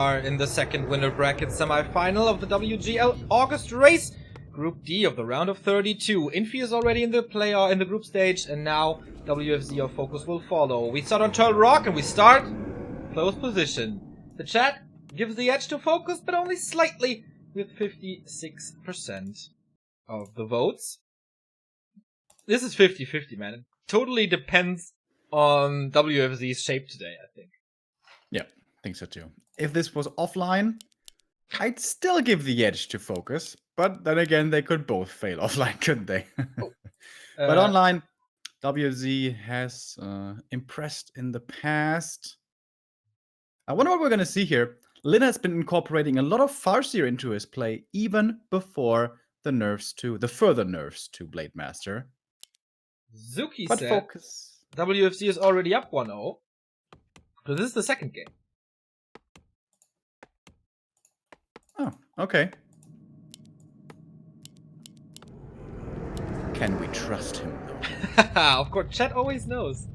Are in the second winner bracket semi-final of the WGL August race, Group D of the round of 32. Infi is already in the group stage, and now WFZ or FoCuS will follow. We start on Turtle Rock, and we start close position. The chat gives the edge to FoCuS, but only slightly, with 56% of the votes. This is 50-50, man. It totally depends on WFZ's shape today, I think. Yeah, I think so too. If this was offline, I'd still give the edge to FoCuS, but then again, they could both fail offline, couldn't they? But online, WFZ has impressed in the past. I wonder what we're going to see here. Lin has been incorporating a lot of Farseer into his play, even before the further nerfs to Blade Master. Zuki but said FoCuS. WFZ is already up 1-0. So this is the second game. Oh, okay. Can we trust him, though? Of course, chat always knows.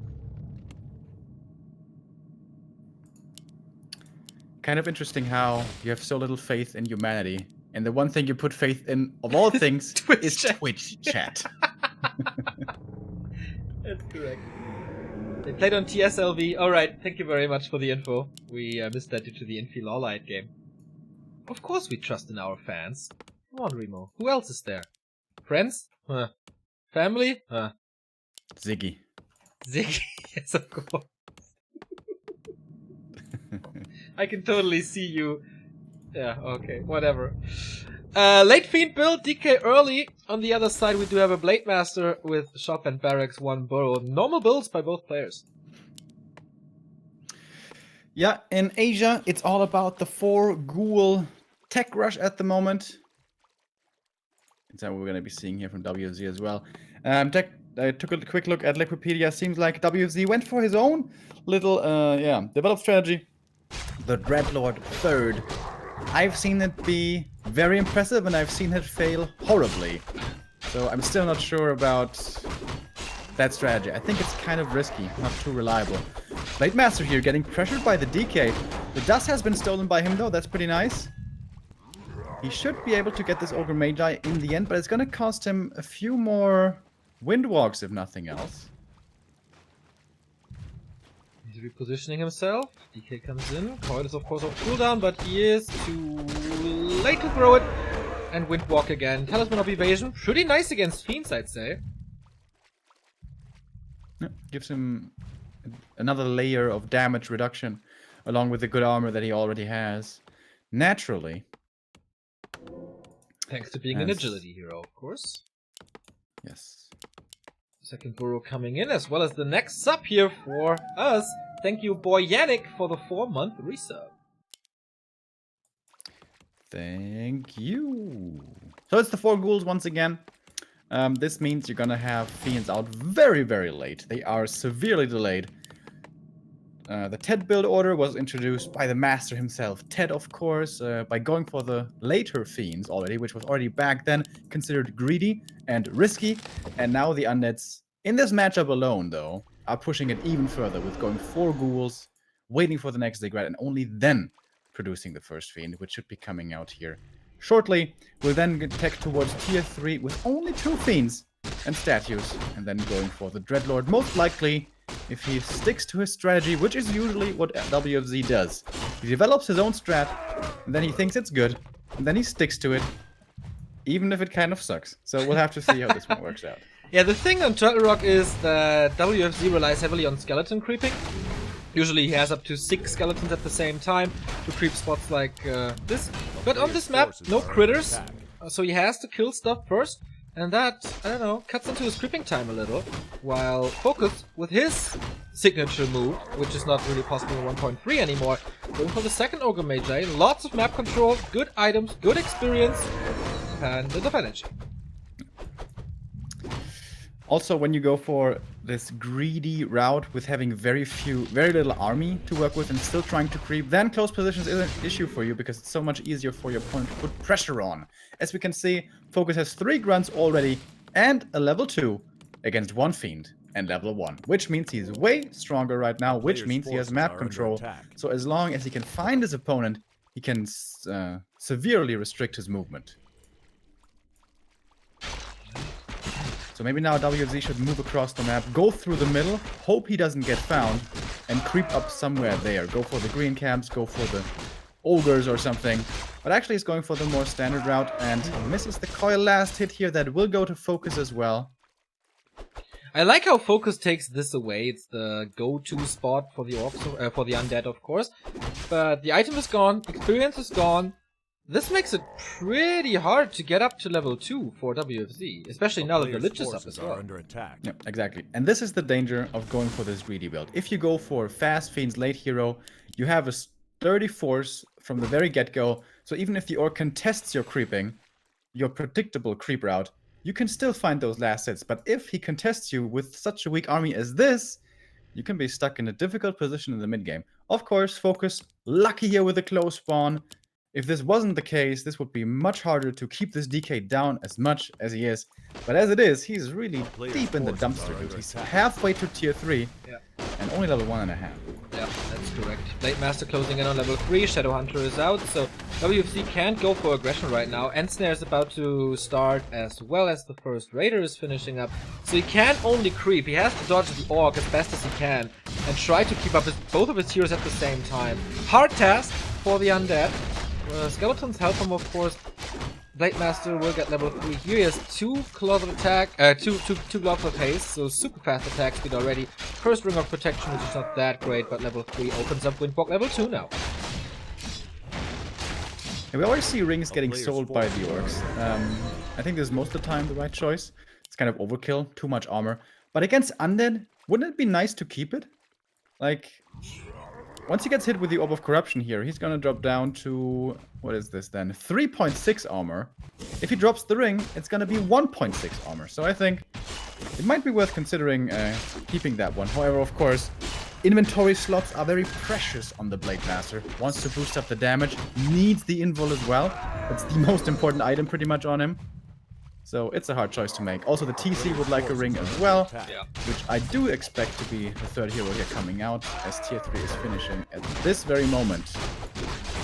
Kind of interesting how you have so little faith in humanity, and the one thing you put faith in, of all things, is Twitch chat. That's correct. They played on TSLV. Alright, thank you very much for the info. We missed that due to the Infi Lawlight game. Of course we trust in our fans. Come on, Remo. Who else is there? Friends? Huh. Family? Huh. Ziggy. Ziggy? Yes, of course. I can totally see you. Yeah, okay, whatever. Late Fiend build, DK early. On the other side, we do have a Blade Master with Shop and Barracks, 1 Burrow. Normal builds by both players. Yeah, in Asia, it's all about the 4 Ghoul tech rush at the moment. Is that what we're going to be seeing here from WFZ as well? I took a quick look at Liquipedia. Seems like WFZ went for his own little, developed strategy. The Dreadlord third. I've seen it be very impressive, and I've seen it fail horribly. So I'm still not sure about that strategy. I think it's kind of risky, not too reliable. Blade Master here getting pressured by the DK. The dust has been stolen by him, though. That's pretty nice. He should be able to get this Ogre Magi in the end, but it's going to cost him a few more Windwalks, if nothing else. He's repositioning himself. DK comes in. Coil is of course off cooldown, but he is too late to throw it. And Windwalk again. Talisman of Evasion. Pretty nice against Fiends, I'd say. Yeah, gives him another layer of damage reduction, along with the good armor that he already has. Naturally. Thanks to being an agility hero, of course. Yes. Second Burrow coming in, as well as the next sub here for us. Thank you, boy Yannick, for the 4-month resub. Thank you. So it's the 4 ghouls once again. This means you're gonna have Fiends out very, very late. They are severely delayed. The Ted build order was introduced by the master himself. Ted, of course, by going for the later Fiends already, which was already back then considered greedy and risky. And now the Undeads, in this matchup alone, though, are pushing it even further with going 4 ghouls, waiting for the next Ziggurat, and only then producing the first Fiend, which should be coming out here shortly. We'll then get tech towards tier 3 with only 2 Fiends and statues, and then going for the Dreadlord, most likely. If he sticks to his strategy, which is usually what WFZ does. He develops his own strat, and then he thinks it's good, and then he sticks to it, even if it kind of sucks. So we'll have to see how this one works out. Yeah, the thing on Turtle Rock is that WFZ relies heavily on skeleton creeping. Usually he has up to 6 skeletons at the same time to creep spots like this. But on this map, no critters, so he has to kill stuff first. And that, I don't know, cuts into his creeping time a little. While FoCuS, with his signature move, which is not really possible in 1.3 anymore, going for the second Ogre Magi, lots of map control, good items, good experience, and enough energy. Also, when you go for this greedy route with having very little army to work with and still trying to creep, then close positions is an issue for you because it's so much easier for your opponent to put pressure on. As we can see, FoCuS has 3 grunts already and a level 2 against 1 Fiend and level 1, which means he's way stronger right now, which means he has map control. So as long as he can find his opponent he can severely restrict his movement. So maybe now WFZ should move across the map, go through the middle, hope he doesn't get found, and creep up somewhere there. Go for the green camps, go for the ogres or something. But actually he's going for the more standard route and misses the coil last hit here. That will go to FoCuS as well. I like how FoCuS takes this away. It's the go-to spot for the orcs, for the undead, of course. But the item is gone, experience is gone. This makes it pretty hard to get up to level 2 for WFZ, especially now that the Lich is up as well. Yeah, exactly. And this is the danger of going for this greedy build. If you go for fast Fiends late hero, you have a sturdy force from the very get-go. So even if the orc contests your creeping, your predictable creep route, you can still find those last hits. But if he contests you with such a weak army as this, you can be stuck in a difficult position in the mid-game. Of course, FoCuS, lucky here with a close spawn. If this wasn't the case, this would be much harder to keep this DK down as much as he is. But as it is, he's really deep in the dumpster, dude. He's halfway to tier 3 and only level 1.5. Yeah, that's correct. Blade Master closing in on level 3, Shadowhunter is out, so WFZ can't go for aggression right now. Ensnare is about to start as well as the first Raider is finishing up. So he can only creep, he has to dodge the Orc as best as he can and try to keep up both of his heroes at the same time. Hard task for the undead. Skeletons help him, of course. Blade Master will get level 3 here. He has 2 gloves of attack, two gloves of haste, so super fast attack speed already. First ring of protection, which is not that great, but level 3 opens up Windwalk level 2 now. Yeah, we always see rings getting sold by the orcs. I think this is most of the time the right choice. It's kind of overkill, too much armor. But against undead, wouldn't it be nice to keep it? Like, once he gets hit with the Orb of Corruption here, he's gonna drop down to, what is this then? 3.6 armor. If he drops the ring, it's gonna be 1.6 armor. So I think it might be worth considering keeping that one. However, of course, inventory slots are very precious on the Blade Master. Wants to boost up the damage, needs the invul as well. That's the most important item pretty much on him. So it's a hard choice to make. Also, the TC would like a ring as well, which I do expect to be the third hero here coming out, as tier 3 is finishing at this very moment.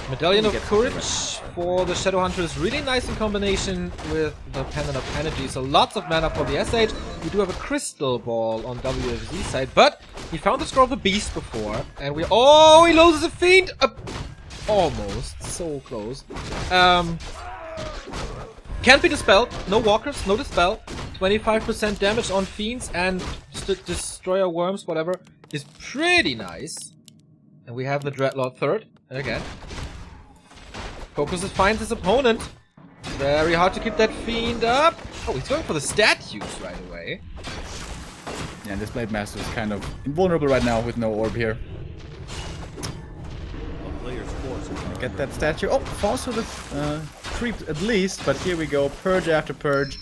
Medallion of Courage for the Shadowhunter is really nice in combination with the Pendant of Energy. So lots of mana for the SH. We do have a Crystal Ball on WFZ side, but he found the Scroll of the Beast before, and we— oh, he loses a Fiend! Almost. So close. Can't be dispelled, no walkers, no dispel. 25% damage on fiends and destroyer worms, whatever, is pretty nice. And we have the Dreadlord third, and again. FoCuS finds his opponent. Very hard to keep that fiend up. Oh, he's going for the statues right away. Yeah, this Blade Master is kind of invulnerable right now with no orb here. Get that statue. Oh, falls to the creep at least, but here we go. Purge after purge.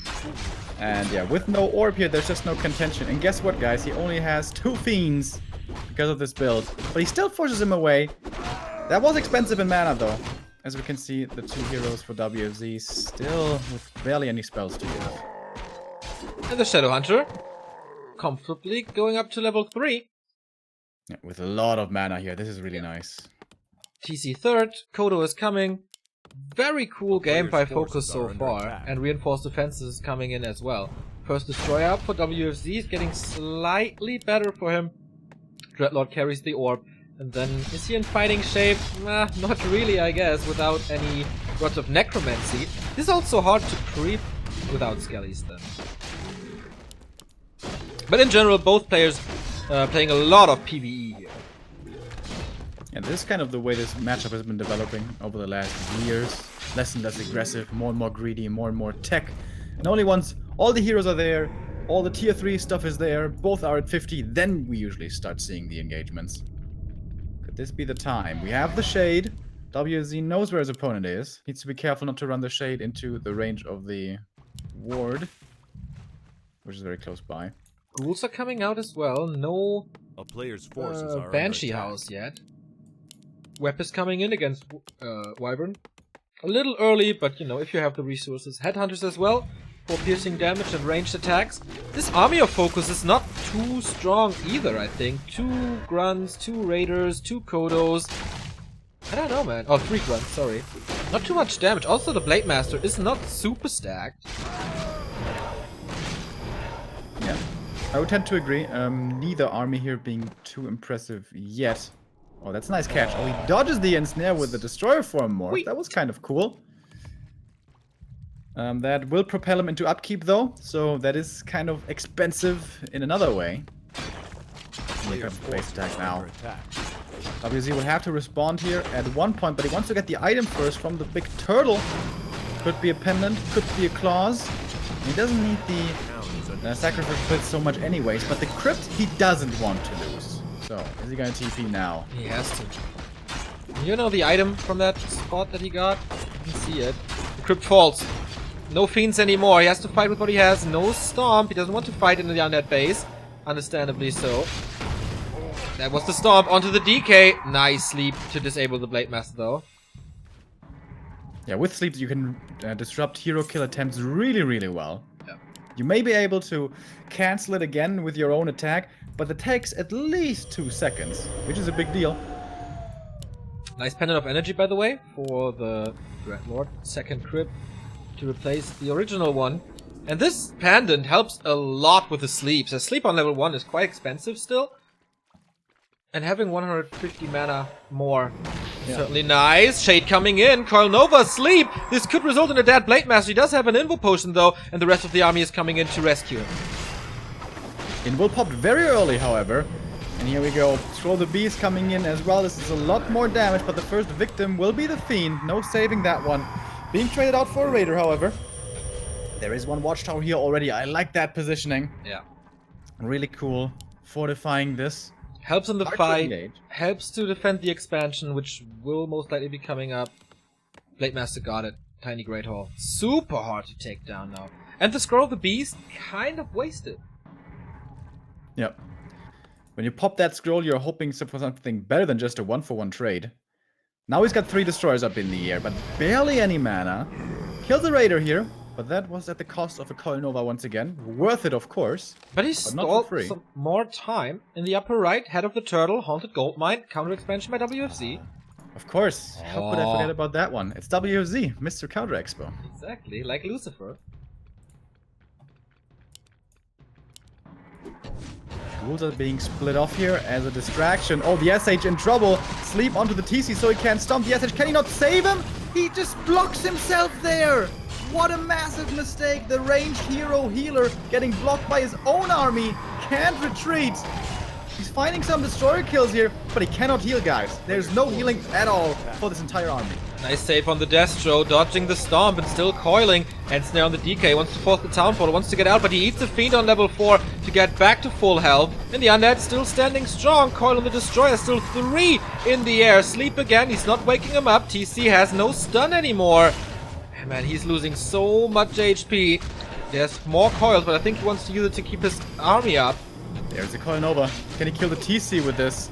And yeah, with no orb here, there's just no contention. And guess what, guys? He only has 2 fiends because of this build. But he still forces him away. That was expensive in mana, though. As we can see, the 2 heroes for WFZ still with barely any spells to use. And the Shadowhunter comfortably going up to level 3. Yeah, with a lot of mana here. This is really nice. TC third, Kodo is coming. Very cool game by FoCuS so far, and Reinforced Defenses is coming in as well. First Destroyer up for WFZ is getting slightly better for him. Dreadlord carries the orb, and then is he in fighting shape? Not really, I guess, without any Rods of Necromancy. This is also hard to creep without Skellies then. But in general, both players playing a lot of PvE here. Yeah, this is kind of the way this matchup has been developing over the last years. Less and less aggressive, more and more greedy, more and more tech. And only once all the heroes are there, all the tier 3 stuff is there, both are at 50, then we usually start seeing the engagements. Could this be the time? We have the Shade. WZ knows where his opponent is. Needs to be careful not to run the Shade into the range of the ward, which is very close by. Ghouls are coming out as well. No a player's forces are Banshee house yet. Web is coming in against Wyvern. A little early, but you know, if you have the resources. Headhunters as well, for piercing damage and ranged attacks. This army of FoCuS is not too strong either, I think. 2 Grunts, 2 Raiders, 2 Kodos. I don't know, man. Oh, 3 grunts, sorry. Not too much damage. Also, the Blade Master is not super stacked. Yeah, I would tend to agree. Neither army here being too impressive yet. Oh, that's a nice catch. Oh, he dodges the ensnare with the Destroyer Form morph. That was kind of cool. That will propel him into upkeep, though. So that is kind of expensive in another way. Here comes the base attack now. WZ will have to respond here at one point, but he wants to get the item first from the big turtle. Could be a pendant, could be a claws. He doesn't need the sacrifice blitz so much anyways, but the crypt he doesn't want to lose. So, is he going to TP now? He has to. You know the item from that spot that he got? You can see it. The crypt falls. No fiends anymore. He has to fight with what he has. No stomp. He doesn't want to fight in the undead base. Understandably so. That was the stomp onto the DK. Nice sleep to disable the Blade Master though. Yeah, with sleep you can disrupt hero kill attempts really, really well. Yeah. You may be able to cancel it again with your own attack, but it takes at least 2 seconds, which is a big deal. Nice pendant of energy, by the way, for the Dreadlord. Second crypt to replace the original one. And this pendant helps a lot with the sleep. So sleep on level 1 is quite expensive still. And having 150 mana more is certainly nice. Shade coming in. Coil Nova, sleep! This could result in a dead Blade Master. He does have an Invo Potion though, and the rest of the army is coming in to rescue him. Invo popped very early, however. And here we go. Throw the Beast coming in as well. This is a lot more damage, but the first victim will be the Fiend. No saving that one. Being traded out for a Raider, however. There is one Watchtower here already. I like that positioning. Yeah. Really cool. Fortifying this. Helps in the Hard to fight. engage. Helps to defend the expansion, which will most likely be coming up. Blade Master got it. Tiny Great Hall. Super hard to take down now. And the Scroll of the Beast, kind of wasted. Yep. When you pop that scroll, you're hoping for something better than just a 1-for-1 trade. Now he's got 3 destroyers up in the air, but barely any mana. Kills the Raider here, but that was at the cost of a Coil Nova once again. Worth it, of course. But he not for stalled free. some more time. In the upper right, Head of the Turtle, Haunted Goldmine, counter expansion by WFZ. Of course. How could I forget about that one? It's WFZ, Mr. Counter Expo. Exactly, like Lucifer. Ghouls are being split off here as a distraction. Oh, the SH in trouble. Sleep onto the TC so he can't stomp the SH. Can he not save him? He just blocks himself there. What a massive mistake. The ranged hero healer getting blocked by his own army. Can't retreat. He's finding some destroyer kills here, but he cannot heal, guys. There's no healing at all for this entire army. Nice save on the Destro, dodging the Stomp and still coiling. And Snare on the DK, wants to force the Townfall, wants to get out, but he eats the Fiend on level 4 to get back to full health. And the Undead still standing strong. Coil on the Destroyer, still 3 in the air. Sleep again, he's not waking him up. TC has no stun anymore. And man, he's losing so much HP. There's more coils, but I think he wants to use it to keep his army up. There's the Coil Nova. Can he kill the TC with this?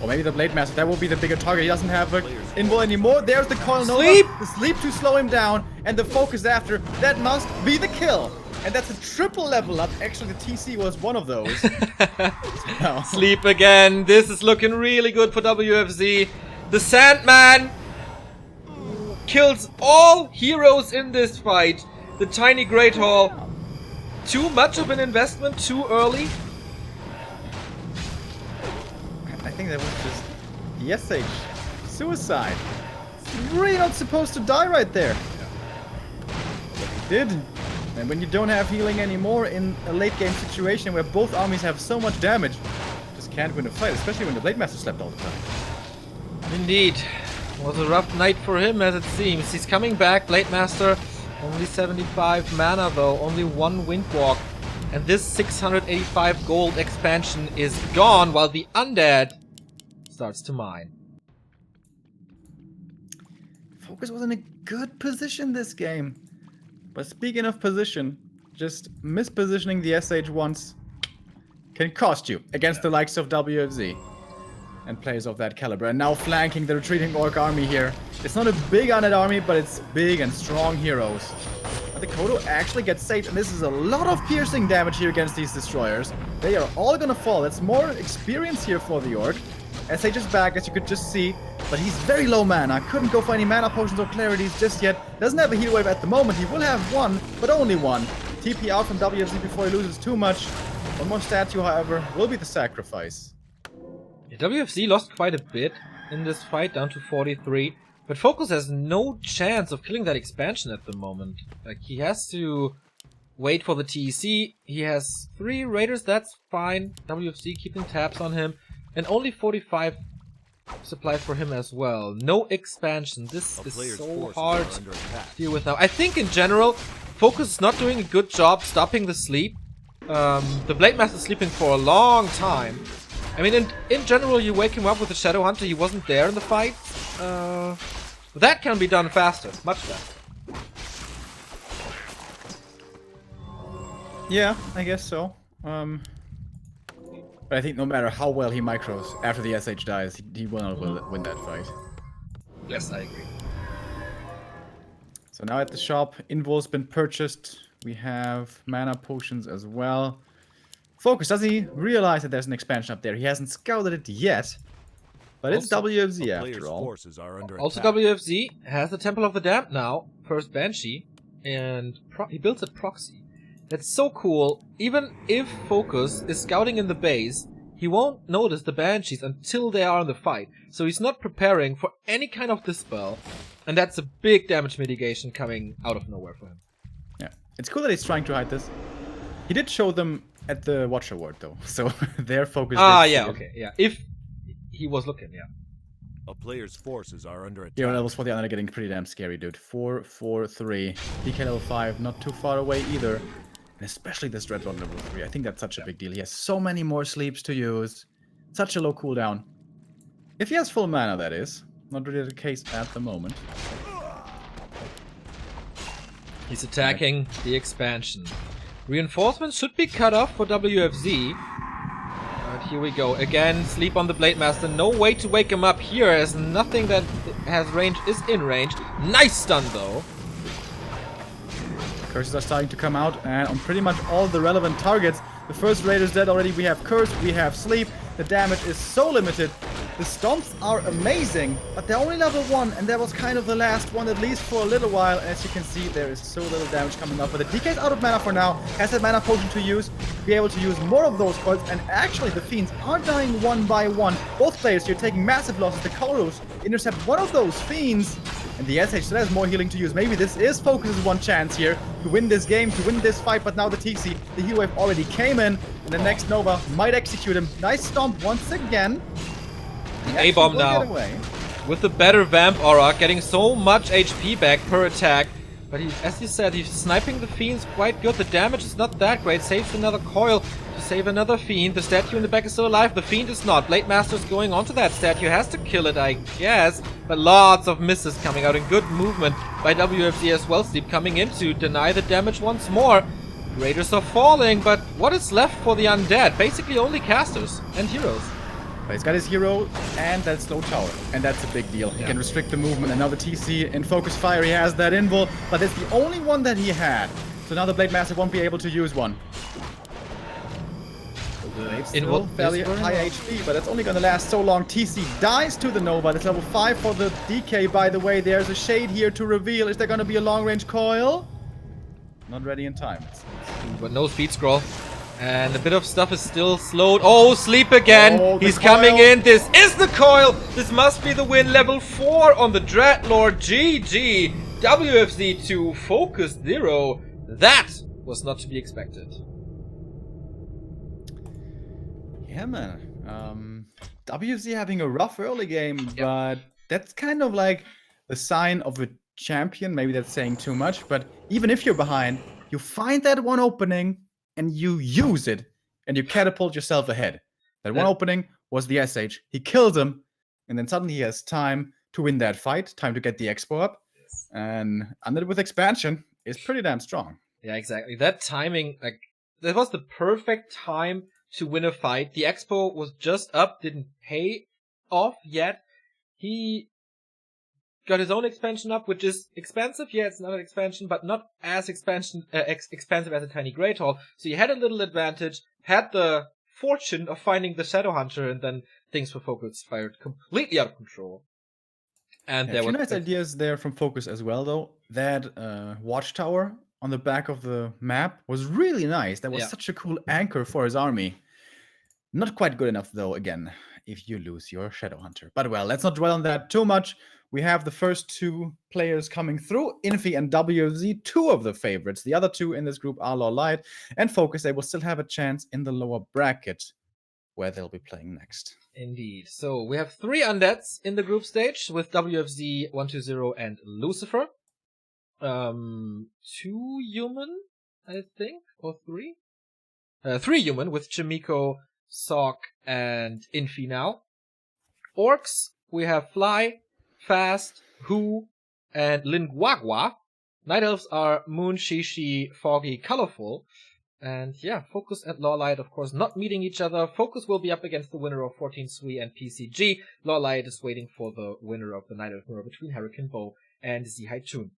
Or maybe the Blade Master. That will be the bigger target. He doesn't have an Invo anymore. There's the Coil Nova. Sleep! The sleep to slow him down. And the focus after. That must be the kill. And that's a triple level up. Actually, the TC was one of those. So. Sleep again. This is looking really good for WFZ. The Sandman kills all heroes in this fight. The Tiny Great Hall. Too much of an investment too early. I think that was just the SH. Suicide. He's really not supposed to die right there. But he did. And when you don't have healing anymore in a late game situation where both armies have so much damage, you just can't win a fight, especially when the Blade Master slept all the time. Indeed. It was a rough night for him as it seems. He's coming back. Blade Master, only 75 mana though, only 1 Windwalk. And this 685 gold expansion is gone while the Undead starts to mine. FoCuS was in a good position this game. But speaking of position, just mispositioning the SH once can cost you against the likes of WFZ and players of that caliber. And now flanking the retreating Orc army here. It's not a big undead army, but it's big and strong heroes. But the Kodo actually gets saved, and this is a lot of piercing damage here against these destroyers. They are all gonna fall. That's more experience here for the Orc. SH is back, as you could just see, but he's very low mana. Couldn't go for any mana potions or clarities just yet. Doesn't have a heal wave at the moment. He will have one, but only one. TP out from WFZ before he loses too much. One more statue, however, will be the sacrifice. Yeah, WFZ lost quite a bit in this fight, down to 43. But FoCuS has no chance of killing that expansion at the moment. Like, he has to wait for the TEC. He has 3 raiders, that's fine. WFZ keeping tabs on him. And only 45 supplies for him as well. No expansion. This is so hard to deal with now. I think in general, FoCuS is not doing a good job stopping the sleep. The Blade Master is sleeping for a long time. I mean, in general, you wake him up with the Shadow Hunter. He wasn't there in the fight. That can be done faster. Much faster. Yeah, I guess so. But I think no matter how well he micros after the SH dies, he will not win that fight. Yes, I agree. So now at the shop, Invol's been purchased. We have mana potions as well. FoCuS, does he realize that there's an expansion up there? He hasn't scouted it yet. But it's WFZ after all. Also WFZ has the Temple of the Damned now, first Banshee, and he builds a proxy. That's so cool. Even if FoCuS is scouting in the base, he won't notice the Banshees until they are in the fight. So he's not preparing for any kind of dispel. And that's a big damage mitigation coming out of nowhere for him. Yeah, it's cool that he's trying to hide this. He did show them at the Watch Award though, so their focus. Ah, yeah, okay, yeah. If he was looking, yeah. A player's forces are under attack. Yeah, levels for the other getting pretty damn scary, dude. 4, 4, 3. DK level 5, not too far away either. And especially this Dreadlord level 3. I think that's such a big deal. He has so many more sleeps to use. Such a low cooldown. If he has full mana, that is. Not really the case at the moment. He's attacking the expansion. Reinforcements should be cut off for WFZ. But here we go. Again, sleep on the Blade Master. No way to wake him up here, as nothing that has range is in range. Nice stun, though. Curses are starting to come out, and on pretty much all the relevant targets. The first Raider's dead already. We have Curse, we have Sleep. The damage is so limited. The stomps are amazing, but they're only level 1, and that was kind of the last one, at least for a little while. As you can see, there is so little damage coming up. But the DK's out of mana for now, has that mana potion to use, be able to use more of those coils, and actually the Fiends are dying one by one. Both players here taking massive losses. The Colorus intercept one of those Fiends, and the SH still has more healing to use. Maybe this is FoCuS' one chance here to win this game, to win this fight, but now the TC, the heal wave already came in, and the next Nova might execute him. Nice stomp once again. A-bomb now, with the better Vamp Aura, getting so much HP back per attack. But he, as you said, he's sniping the Fiends quite good. The damage is not that great. Saves another coil to save another Fiend. The statue in the back is still alive. The Fiend is not. Blade Master's going onto that statue. Has to kill it, I guess. But lots of misses coming out, and good movement by WFZ as well. Sleep coming in to deny the damage once more. Raiders are falling, but what is left for the undead? Basically only casters and heroes. But he's got his hero and that slow tower, and that's a big deal. He can restrict the movement, and now the TC in Focus Fire, he has that invul, but it's the only one that he had. So now the Blade Master won't be able to use one. Blade's still fairly high HP, but it's only gonna last so long. TC dies to the Nova. It's level 5 for the DK, by the way. There's a shade here to reveal. Is there gonna be a long-range coil? Not ready in time. But no speed scroll. And a bit of stuff is still slowed. Oh, Sleep again! Oh, he's coil. coming in. This is the coil! This must be the win. Level 4 on the Dreadlord. GG! WFZ 2, FoCuS 0. That was not to be expected. Yeah, man. WFZ having a rough early game, but that's kind of like the sign of a champion. Maybe that's saying too much, but even if you're behind, you find that one opening and you use it, and you catapult yourself ahead. That one opening was the SH. He kills him, and then suddenly he has time to win that fight, time to get the Expo up, and under with expansion is pretty damn strong. Yeah, exactly. That timing, like, that was the perfect time to win a fight. The Expo was just up, didn't pay off yet. He got his own expansion up, which is expensive. Yeah, it's not an expansion, but not as expensive as a tiny Great Hall. So you had a little advantage, had the fortune of finding the Shadow Hunter, and then things for FoCuS fired completely out of control. And Yeah, there a few was nice ideas there from FoCuS as well, though. That watchtower on the back of the map was really nice. That was Yeah. such a cool anchor for his army. Not quite good enough, though, again, if you lose your Shadow Hunter. But well, let's not dwell on that too much. We have the first two players coming through, Infi and WFZ, two of the favorites. The other two in this group are Light and FoCuS. They will still have a chance in the lower bracket, where they'll be playing next. Indeed. So we have 3 undeads in the group stage with WFZ, 120, and Lucifer. 2 human, I think, or 3? 3 human with Chimiko, Sock, and Infi now. Orcs, we have Fly, Fast, Who, and Linguagua. Night Elves are Moon, Shishi, Foggy, Colorful. And yeah, FoCuS and Lawlight, of course, not meeting each other. FoCuS will be up against the winner of 14 Sui and PCG. Lawlight is waiting for the winner of the Night Elf Mirror between Hurricane Bow and Zihai Chun.